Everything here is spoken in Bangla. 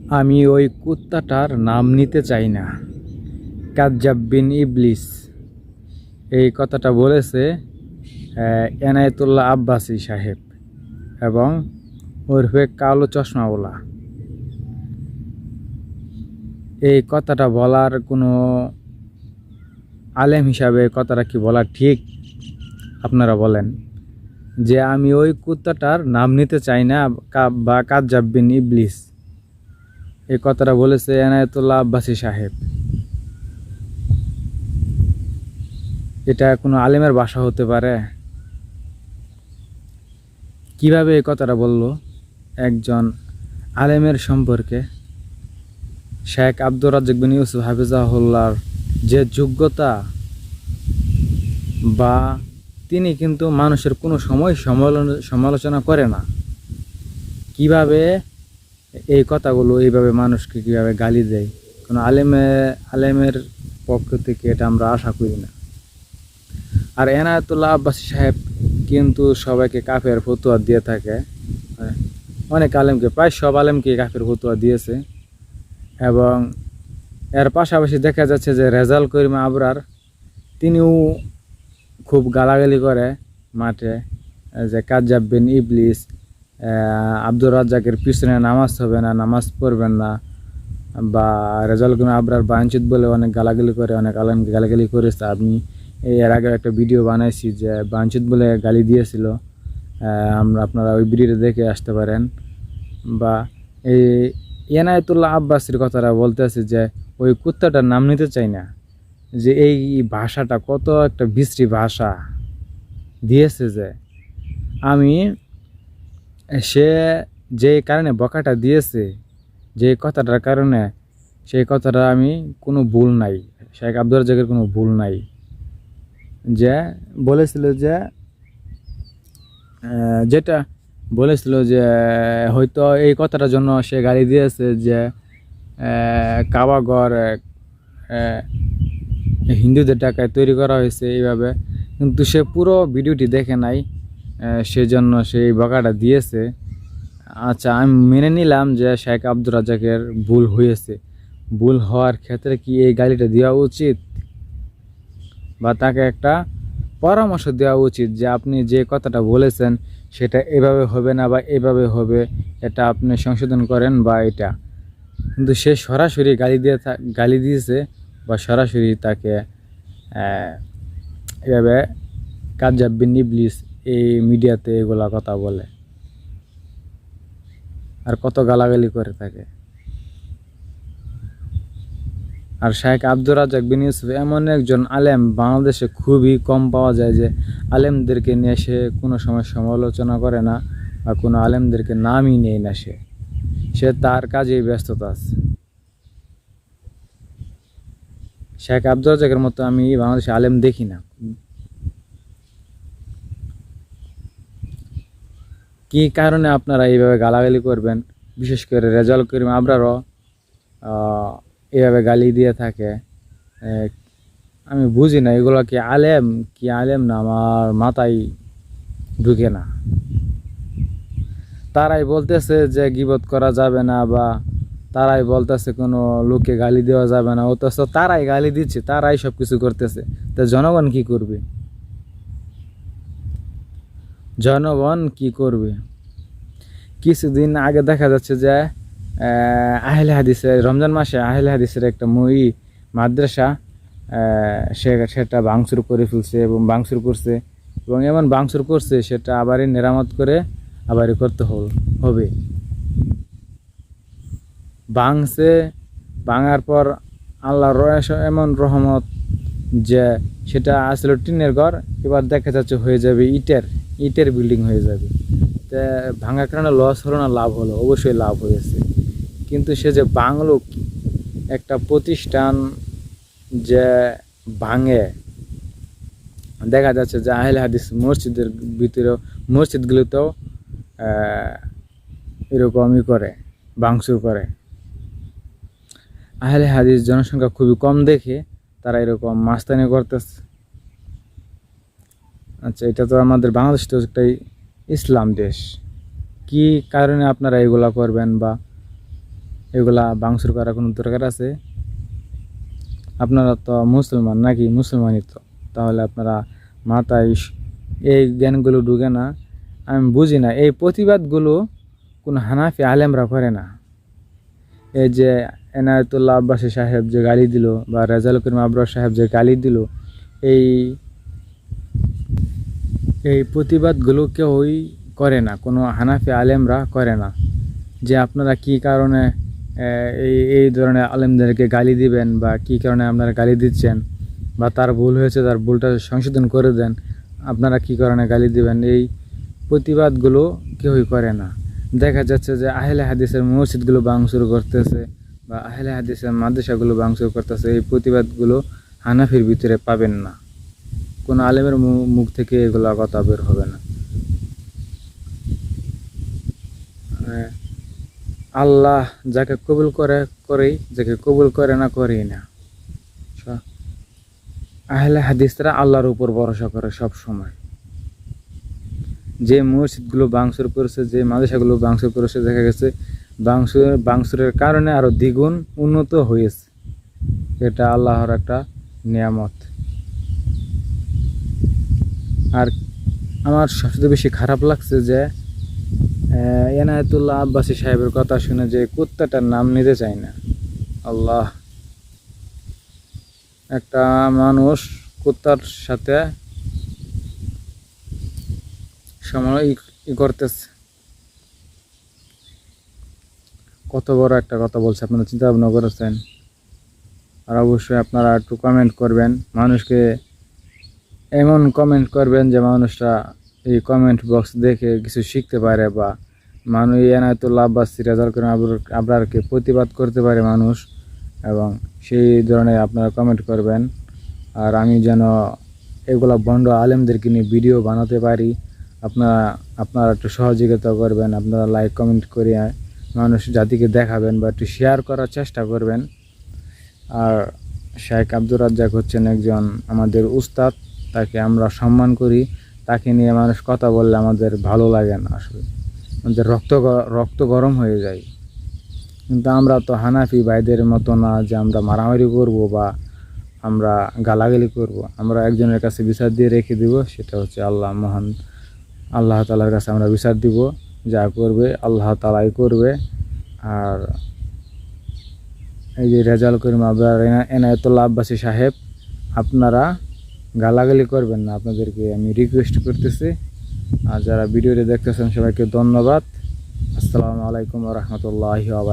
আমি ওই কুত্তাটার নাম নিতে চাই না। কাজ্জাব বিন ইবলিস এই কথাটা বলেছে এনায়েতুল্লাহ আব্বাসী সাহেব এবং ওরফে কালো চশমাওয়ালা। এই কথাটা বলার কোনো আলেম হিসাবে কথাটা কি বলা ঠিক? আপনারা বলেন যে আমি ওই কুত্তাটার নাম নিতে চাই না বা কাজ্জাব বিন ইবলিস এই কথাটা বলেছে এনায়েতুল্লাহ আব্বাসী সাহেব। এটা কোনো আলেমের ভাষা হতে পারে? কিভাবে এই কথাটা বলল একজন আলেমের সম্পর্কে? শেখ আব্দুর রাজ্জাক বিন ইউসুফ হাফিজাহুল্লাহর যে যোগ্যতা, বা তিনি কিন্তু মানুষের কোনো সময় সমালোচনা করে না। কিভাবে এই কথাগুলো এইভাবে মানুষকে কিভাবে গালি দেয়, কোনো আলেমের পক্ষ থেকে এটা আমরা আশা করি না। আর এনায়েতুল্লাহ আব্বাসী সাহেব কিন্তু সবাইকে কাফের ফতোয়া দিয়ে থাকে, অনেক আলেমকে, প্রায় সব আলেমকে কাফের ফতোয়া দিয়েছে। এবং এর পাশাপাশি দেখা যাচ্ছে যে রেজাউল করিম আবরার তিনিও খুব গালাগালি করে মাঠে, যে কাজ্জাব বিন ইবলিস, আব্দুর রাজ্জাকের পিছনে নামাজ হবে না, নামাজ পড়বেন না, বা রেজাউল করিম আবরার বাঞ্ছিত বলে অনেক গালাগালি করে, অনেক আলেমকে গালাগালি করেছে। আমি এর আগে একটা ভিডিও বানাইছি যে বাঞ্ছিত বলে গালি দিয়েছিল, আপনারা ওই ভিডিওটা দেখে আসতে পারেন। বা এই এনায়েতুল্লাহ আব্বাসীর কথাটা বলতেছে যে ওই কুত্তাটার নাম নিতে চাই না, যে এই ভাষাটা কত একটা বিশ্রী ভাষা দিয়েছে। যে আমি সে যে কারণে বকাটা দিয়েছে, যে কথাটার কারণে, সেই কথাটা আমি কোনো ভুল নাই, শেখ আব্দুর রাজ্জাকের কোনো ভুল নাই। যে বলেছিল যে যেটা বলেছিল যে হয়তো এই কথাটার জন্য সে গালি দিয়েছে যে কাবাঘর হিন্দুদের টাকায় তৈরি করা হয়েছে এইভাবে, কিন্তু সে পুরো ভিডিওটি দেখে নাই, সেজন্য সেই বকাটা দিয়েছে। আচ্ছা, আমি মেনে নিলাম যে শেখ আব্দুর রাজ্জাকের ভুল হয়েছে। ভুল হওয়ার ক্ষেত্রে কি এই গালিটা দেওয়া উচিত, বা তাকে একটা পরামর্শ দেওয়া উচিত যে আপনি যে কথাটা বলেছেন সেটা এভাবে হবে না বা এভাবে হবে, এটা আপনি সংশোধন করেন বা এটা। কিন্তু সে সরাসরি গালি দিয়েছে, বা সরাসরি তাকে এভাবে কাজ্জাব বিন ইবলিস এই মিডিয়াতে এগুলা কথা বলে আর কত গালাগালি করে থাকে। আর শেখ আব্দুর রাজ্জাক বিন ইউসুফ এমন একজন আলেম, বাংলাদেশে খুবই কম পাওয়া যায় যে আলেমদেরকে নিয়ে সে কোনো সময় সমালোচনা করে না, বা কোনো আলেমদেরকে নামই নেয় না। সে তার কাজেই ব্যস্ততা আছে। শেখ আব্দুর রাজ্জাকের মতো আমি বাংলাদেশে আলেম দেখি না। কি কারণে আপনারা এইভাবে গালাগালি করবেন? বিশেষ করে রেজাউল করিম আবরারও এইভাবে গালি দিয়ে থাকে। আমি বুঝি না এগুলো কি আলেম না, আমার মাথায় ঢুকে না। তারাই বলতেছে যে গীবত করা যাবে না, বা তারাই বলতেছে কোনো লোককে গালি দেওয়া যাবে না, অথচ তারাই গালি দিচ্ছে, তারাই সব কিছু করতেছে। তো জনগণ কি করবে? জনগণ কি করবে? কিছুদিন আগে দেখা যাচ্ছে যে আহলে হাদিসের, রমজান মাসে আহলে হাদিসের একটা মাদ্রাসা সেটা ভাঙচুর করে ফেলছে, এবং ভাঙচুর করছে, এবং এমন ভাঙচুর করছে সেটা আবারই মেরামত করে আবারই করতে হবে। ভাঙার পর আল্লাহর এমন রহমত যে সেটা আসলে টিনের ঘর, এবার দেখা যাচ্ছে হয়ে যাবে ইটের বিল্ডিং হয়ে যাবে। তা ভাঙার কারণে লস হলো না লাভ হলো? অবশ্যই লাভ হয়েছে। কিন্তু সে যে বাংলো, একটা প্রতিষ্ঠান যে ভাঙে, দেখা যাচ্ছে যে আহলে হাদিস মসজিদের ভিতরেও, মসজিদগুলোতেও এরকমই করে, ভাঙচুর করে। আহলে হাদিস জনসংখ্যা খুবই কম দেখে তারা এরকম মাস্তানি করতেছে। আচ্ছা, এটা তো আমাদের বাংলাদেশ তো একটাই ইসলাম দেশ, কি কারণে আপনারা এগুলা করবেন? বা এগুলা ভাঙচুর করার কোনো দরকার আছে? আপনারা তো মুসলমান নাকি? মুসলমানই তো, তাহলে আপনারা মাথায় এই জ্ঞানগুলো ঢুকে না? আমি বুঝি না এই প্রতিবাদগুলো কোনো হানাফি আলেমরা করে না। এই যে এনায়েতুল্লাহ আব্বাসী সাহেব যে গালি দিল, বা রেজাউল করিম আবরার সাহেব যে গালি দিল, এই এই প্রতিবাদগুলো কেউই করে না, কোনো হানাফি আলেমরা করে না। যে আপনারা কি কারণে এই এই ধরনের আলেমদেরকে গালি দিবেন, বা কি কারণে আপনারা গালি দিচ্ছেন, বা তার ভুল হয়েছে তার ভুলটা সংশোধন করে দেন, আপনারা কি কারণে গালি দিবেন, এই প্রতিবাদগুলো কেউই করে না। দেখা যাচ্ছে যে আহলে হাদিসের মসজিদগুলো ভাঙচুর করতেছে, বা আহলে হাদিসের মাদ্রাসাগুলো ভাঙচুর করতেছে। এই প্রতিবাদগুলো হানাফির ভিতরে পাবেন না, কোনো আলেমের মুখ থেকে এগুলো কথা বের হবে না। আল্লাহ যাকে কবুল করে করেই, যাকে কবুল করে না করেই না। আহলে হাদিসরা আল্লাহর উপর ভরসা করে সব সময়। যে মসজিদগুলো ভাঙচুর করেছে, যে মাদ্রাসাগুলো ভাঙচুর করেছে, দেখা গেছে ভাঙচুরের কারণে আরো দ্বিগুণ উন্নত হয়েছে। এটা আল্লাহর একটা নিয়ামত। আর আমার সবচেয়ে বেশি খারাপ লাগছে যে এনায়েতুল্লাহ আব্বাসী সাহেবের কথা শুনে যে কুত্তাটার নাম নিতে চাই না। আল্লাহ, একটা মানুষ কুত্তার সাথে সময় করতেছে, কত বড় একটা কথা বলছে। আপনারা চিন্তা ভাবনা করেছেন? আর অবশ্যই আপনারা একটু কমেন্ট করবেন, মানুষকে এমন কমেন্ট করবেন যে মানুষরা এই কমেন্ট বক্স দেখে কিছু শিখতে পারে, বা মানুষ এনায়েতুল্লাহ আব্বাসী রেজাউল করিম আবরারকে প্রতিবাদ করতে পারে মানুষ, এবং সেই ধরনের আপনারা কমেন্ট করবেন। আর আমি যেন এগুলা বন্ড আলেমদেরকে নিয়ে ভিডিও বানাতে পারি, আপনারা একটু সহযোগিতা করবেন। আপনারা লাইক কমেন্ট করে মানুষ জাতিকে দেখাবেন, বা একটু শেয়ার করার চেষ্টা করবেন। আর শেখ আব্দুর রাজ্জাক হচ্ছেন একজন আমাদের উস্তাদ, তাকে আমরা সম্মান করি। তাকে নিয়ে মানুষ কথা বললে আমাদের ভালো লাগে না, আসলে আমাদের রক্ত গরম হয়ে যায়। কিন্তু আমরা তো হানাফি ভাইদের মতো না যে আমরা মারামারি করব বা আমরা গালাগালি করব। আমরা একজনের কাছে বিচার দিয়ে রেখে দিব, সেটা হচ্ছে আল্লাহ, মহান আল্লাহ তাআলার কাছে আমরা বিচার দিব। যা করবে আল্লাহ তাআলাই করবে। আর এই যে রেজাউল করিম আবরার, এনায়েতুল্লাহ আব্বাসী সাহেব, আপনারা গালাগালি করবেন না, আপনাদেরকে আমি রিকোয়েস্ট করতেছি। আর যারা ভিডিওটি দেখতেছেন সবাইকে ধন্যবাদ। আসসালামু আলাইকুম ওয়া রাহমাতুল্লাহি ওয়া বারাকাতুহু।